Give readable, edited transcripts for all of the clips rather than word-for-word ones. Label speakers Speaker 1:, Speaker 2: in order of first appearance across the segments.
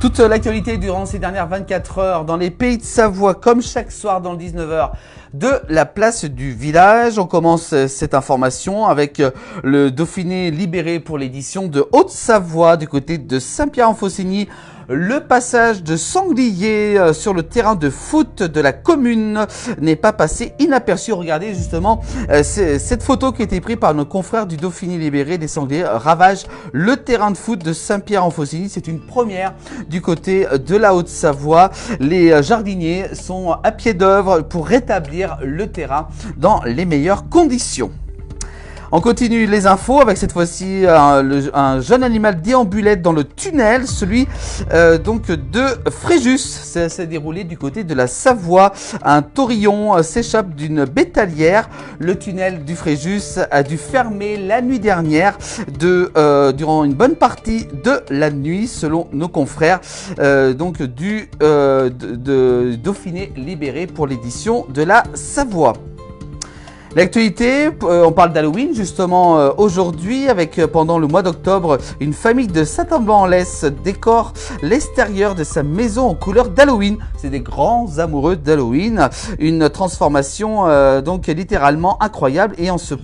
Speaker 1: Toute l'actualité durant ces dernières 24 heures dans les Pays de Savoie, comme chaque soir dans le 19h, de la place du village. On commence cette information avec le Dauphiné libéré pour l'édition de Haute-Savoie du côté de Saint-Pierre-en-Faucigny. Le passage de sanglier sur le terrain de foot de la commune n'est pas passé inaperçu. Regardez justement cette photo qui a été prise par nos confrères du Dauphiné libéré. Des sangliers ravagent le terrain de foot de Saint-Pierre-en-Faucigny. C'est une première du côté de la Haute-Savoie. Les jardiniers sont à pied d'œuvre pour rétablir le terrain dans les meilleures conditions. On continue les infos avec cette fois-ci un jeune animal déambulait dans le tunnel, celui donc de Fréjus. Ça s'est déroulé du côté de la Savoie. Un taurillon s'échappe d'une bétalière. Le tunnel du Fréjus a dû fermer la nuit dernière durant une bonne partie de la nuit, selon nos confrères donc du Dauphiné libéré pour l'édition de la Savoie. L'actualité, on parle d'Halloween justement aujourd'hui avec pendant le mois d'octobre, une famille de Saint-Amand-en-Laisse décore l'extérieur de sa maison en couleur d'Halloween. C'est des grands amoureux d'Halloween. Une transformation donc littéralement incroyable et on se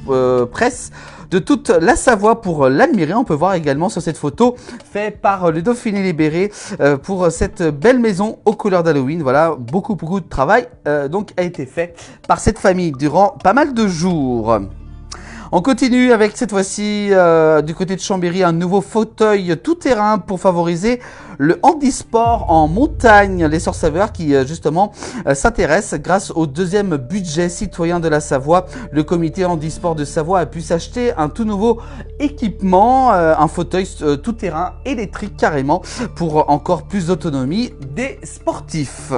Speaker 1: presse de toute la Savoie pour l'admirer. On peut voir également sur cette photo faite par le Dauphiné libéré pour cette belle maison aux couleurs d'Halloween. Voilà, beaucoup de travail donc a été fait par cette famille durant pas mal de jours. On continue avec cette fois-ci du côté de Chambéry un nouveau fauteuil tout-terrain pour favoriser le handisport en montagne. Les Sœurs-Saveurs qui justement s'intéressent grâce au deuxième budget citoyen de la Savoie. Le comité handisport de Savoie a pu s'acheter un tout nouveau équipement, un fauteuil tout-terrain électrique carrément pour encore plus d'autonomie des sportifs.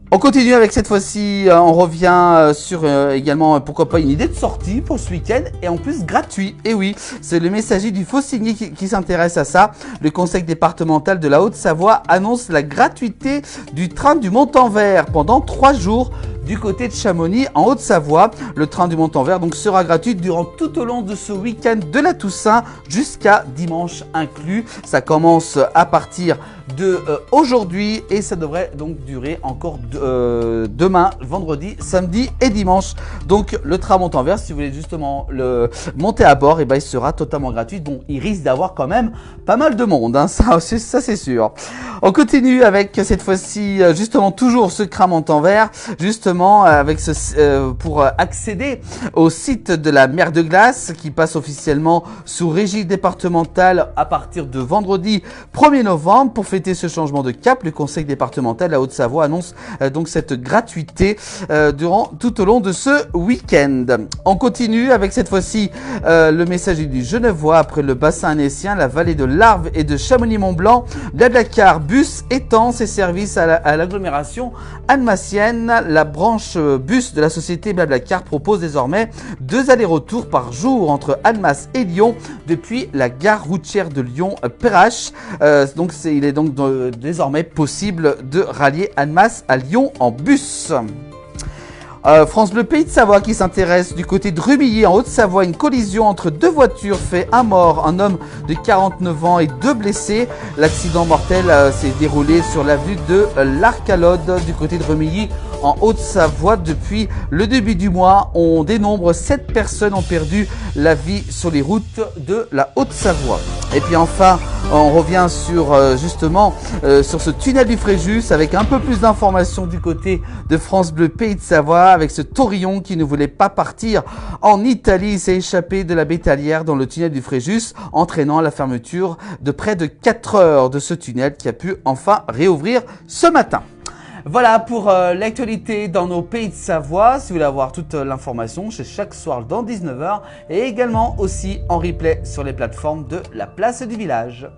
Speaker 1: On continue avec cette fois-ci, on revient sur également, pourquoi pas, une idée de sortie pour ce week-end et en plus gratuit. Et oui, c'est le messager du Faucigny qui s'intéresse à ça. Le conseil départemental de la Haute-Savoie annonce la gratuité du train du Montanvert pendant 3 jours du côté de Chamonix en Haute-Savoie. Le train du Montanvert donc sera gratuit durant tout au long de ce week-end de la Toussaint jusqu'à dimanche inclus. Ça commence à partir de aujourd'hui et ça devrait donc durer encore demain, vendredi, samedi et dimanche. Donc le train Montanvert, si vous voulez justement le monter à bord, et ben il sera totalement gratuit. Bon, il risque d'avoir quand même pas mal de monde, hein, ça c'est sûr. On continue avec cette fois-ci justement toujours ce train Montanvert, justement avec pour accéder au site de la mer de glace qui passe officiellement sous régie départementale à partir de vendredi 1er novembre. Pour fêter ce changement de cap, le conseil départemental de la Haute-Savoie annonce donc cette gratuité tout au long de ce week-end. On continue avec cette fois-ci le message du Genevois après le bassin annécien, la vallée de l'Arve et de Chamonix-Mont-Blanc. Blablacar Bus étend ses services à l'agglomération annemassienne. La branche bus de la société Blablacar propose désormais 2 allers-retours par jour entre Annemasse et Lyon depuis la gare routière de Lyon-Perrache. Donc il est donc désormais possible de rallier Annemasse à Lyon en bus. France Bleu Pays de Savoie qui s'intéresse du côté de Rumilly en Haute-Savoie. Une collision entre 2 voitures fait un mort, un homme de 49 ans et 2 blessés. L'accident mortel s'est déroulé sur l'avenue de l'Arcalode du côté de Rumilly en Haute-Savoie. Depuis le début du mois, on dénombre 7 personnes ont perdu la vie sur les routes de la Haute-Savoie. Et puis enfin, on revient sur justement sur ce tunnel du Fréjus avec un peu plus d'informations du côté de France Bleu Pays de Savoie avec ce taurillon qui ne voulait pas partir en Italie. Il s'est échappé de la bétalière dans le tunnel du Fréjus, entraînant la fermeture de près de 4 heures de ce tunnel qui a pu enfin réouvrir ce matin. Voilà pour l'actualité dans nos Pays de Savoie. Si vous voulez avoir toute l'information, c'est chaque soir dans 19h et également aussi en replay sur les plateformes de la place du village.